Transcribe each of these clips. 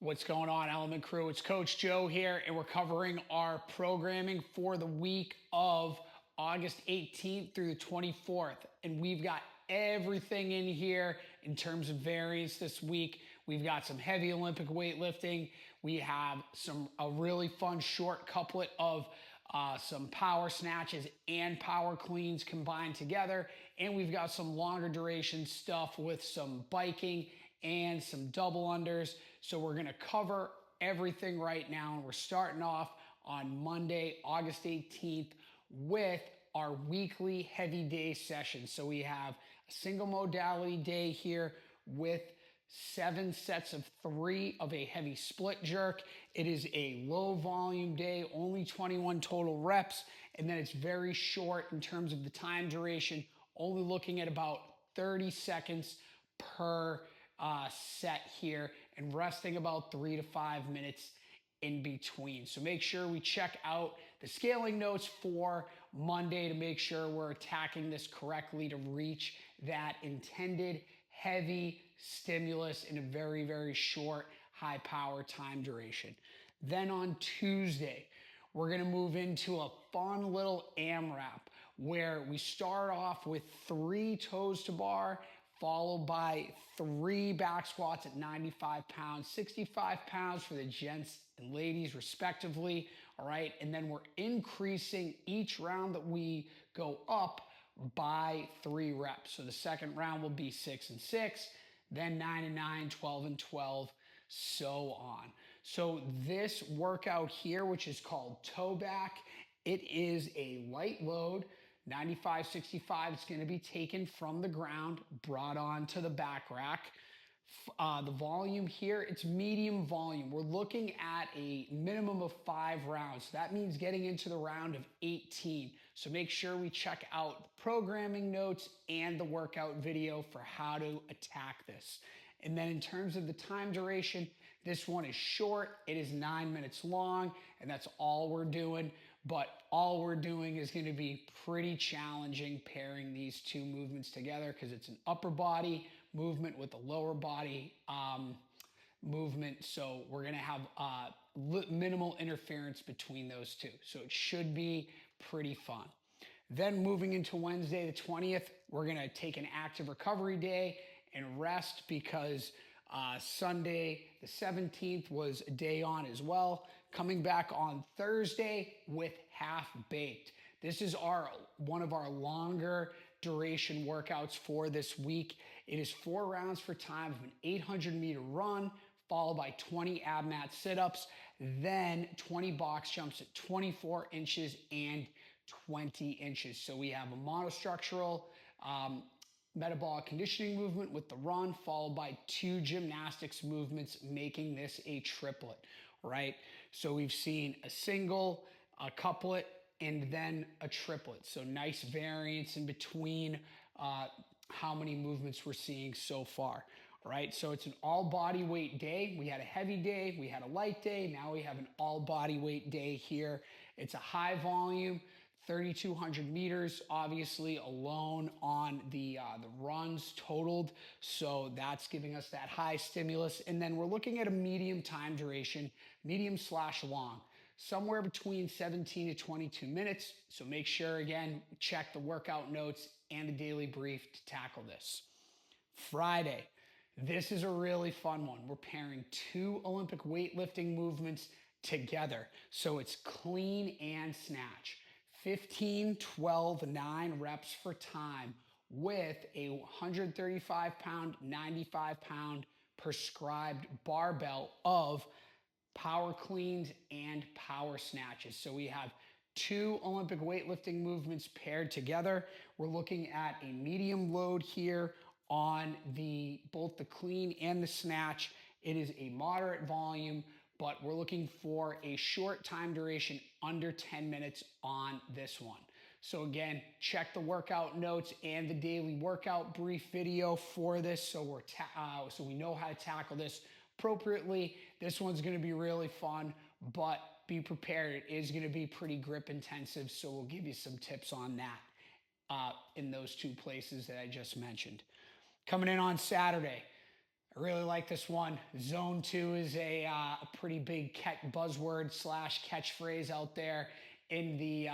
What's going on, Element Crew? It's Coach Joe here, and we're covering our programming for the week of August 18th through the 24th. And we've got everything in here in terms of variance this week. We've got some heavy Olympic weightlifting. We have a really fun short couplet of some power snatches and power cleans combined together. And we've got some longer duration stuff with some biking and some double unders. So we're going to cover everything right now. And we're starting off on Monday, August 18th with our weekly heavy day session. So we have a single modality day here with 7 sets of 3 of a heavy split jerk. It is a low volume day, only 21 total reps. And then it's very short in terms of the time duration, only looking at about 30 seconds per set here and resting about 3 to 5 minutes in between. So make sure we check out the scaling notes for Monday to make sure we're attacking this correctly to reach that intended heavy stimulus in a very, very short, high power time duration. Then on Tuesday, we're going to move into a fun little AMRAP where we start off with 3 toes to bar, followed by 3 back squats at 95 pounds, 65 pounds for the gents and ladies respectively. All right. And then we're increasing each round that we go up by 3 reps. So the second round will be 6 and 6, then 9 and 9, 12 and 12, so on. So this workout here, which is called toe back, it is a light load. 95, 65, it's going to be taken from the ground, brought onto the back rack. The volume here, it's medium volume. We're looking at a minimum of 5 rounds. So that means getting into the round of 18. So make sure we check out the programming notes and the workout video for how to attack this. And then in terms of the time duration, this one is short. It is 9 minutes long, and that's all we're doing. But all we're doing is going to be pretty challenging pairing these two movements together because it's an upper body movement with a lower body movement. So we're going to have minimal interference between those two. So it should be pretty fun. Then moving into Wednesday, the 20th, we're going to take an active recovery day and rest because Sunday, the 17th, was a day on as well. Coming back on Thursday with half baked. This is one of our longer duration workouts for this week. It is 4 rounds for time of an 800-meter run, followed by 20 ab mat sit-ups, then 20 box jumps at 24 inches and 20 inches. So we have a monostructural metabolic conditioning movement with the run, followed by 2 gymnastics movements, making this a triplet, right? So we've seen a single, a couplet, and then a triplet. So nice variance in between how many movements we're seeing so far, right? So it's an all body weight day. We had a heavy day, we had a light day, now we have an all body weight day here. It's a high volume, 3,200 meters, obviously alone on the runs totaled. So that's giving us that high stimulus. And then we're looking at a medium time duration, medium/long, somewhere between 17 to 22 minutes. So make sure, again, check the workout notes and the daily brief to tackle this. Friday, this is a really fun one. We're pairing 2 Olympic weightlifting movements together. So it's clean and snatch. 15, 12, 9 reps for time with a 135 pound, 95 pound prescribed barbell of power cleans and power snatches. So we have 2 Olympic weightlifting movements paired together. We're looking at a medium load here on both the clean and the snatch. It is a moderate volume, but we're looking for a short time duration under 10 minutes on this one. So again, check the workout notes and the daily workout brief video for this so we know how to tackle this appropriately. This one's going to be really fun, but be prepared. It is going to be pretty grip intensive, so we'll give you some tips on that in those 2 places that I just mentioned. Coming in on Saturday, I really like this one. Zone 2 is a pretty big buzzword slash catchphrase out there in the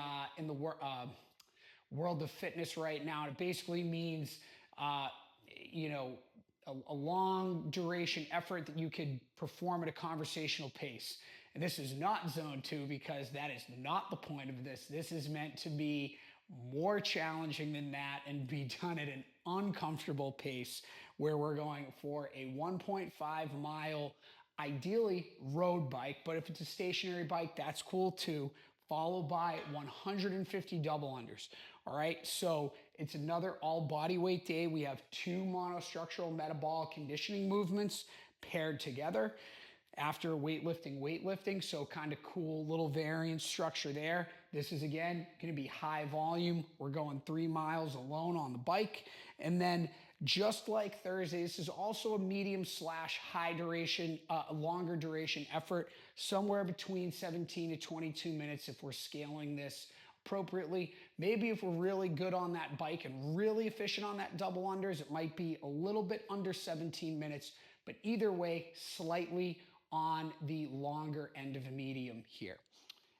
world of fitness right now. It basically means, uh, you know, a long duration effort that you could perform at a conversational pace. And this is not zone 2 because that is not the point of this. This is meant to be more challenging than that and be done at an uncomfortable pace where we're going for a 1.5 mile, ideally road bike, but if it's a stationary bike, that's cool too, followed by 150 double unders. All right, so it's another all body weight day. We have 2 monostructural metabolic conditioning movements paired together after weightlifting. So kind of cool little variance structure there. This is again going to be high volume. We're going 3 miles alone on the bike. And then just like Thursday, this is also a medium slash high duration, longer duration effort, somewhere between 17 to 22 minutes if we're scaling this appropriately. Maybe if we're really good on that bike and really efficient on that double unders, it might be a little bit under 17 minutes, but either way, slightly on the longer end of a medium here.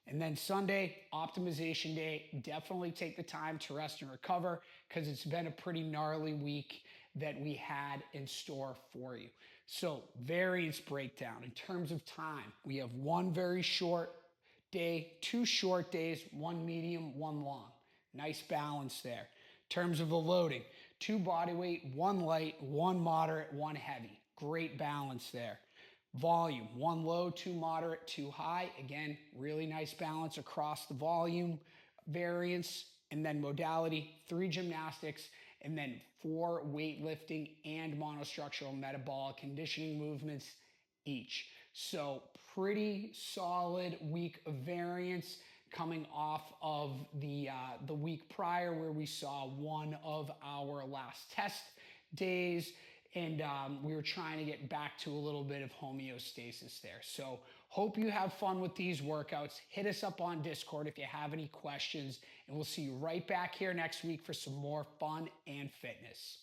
And then Sunday, optimization day. Definitely take the time to rest and recover because it's been a pretty gnarly week that we had in store for you. So variance breakdown in terms of time. We have 1 very short day, 2 short days, 1 medium, 1 long. Nice balance there. In terms of the loading, 2 body weight, 1 light, 1 moderate, 1 heavy. Great balance there. Volume, 1 low, 2 moderate, 2 high. Again, really nice balance across the volume variance. And then modality, 3 gymnastics, and then 4 weightlifting and monostructural metabolic conditioning movements each. So pretty solid week of variance coming off of the week prior where we saw one of our last test days. And we were trying to get back to a little bit of homeostasis there. So hope you have fun with these workouts. Hit us up on Discord if you have any questions, and we'll see you right back here next week for some more fun and fitness.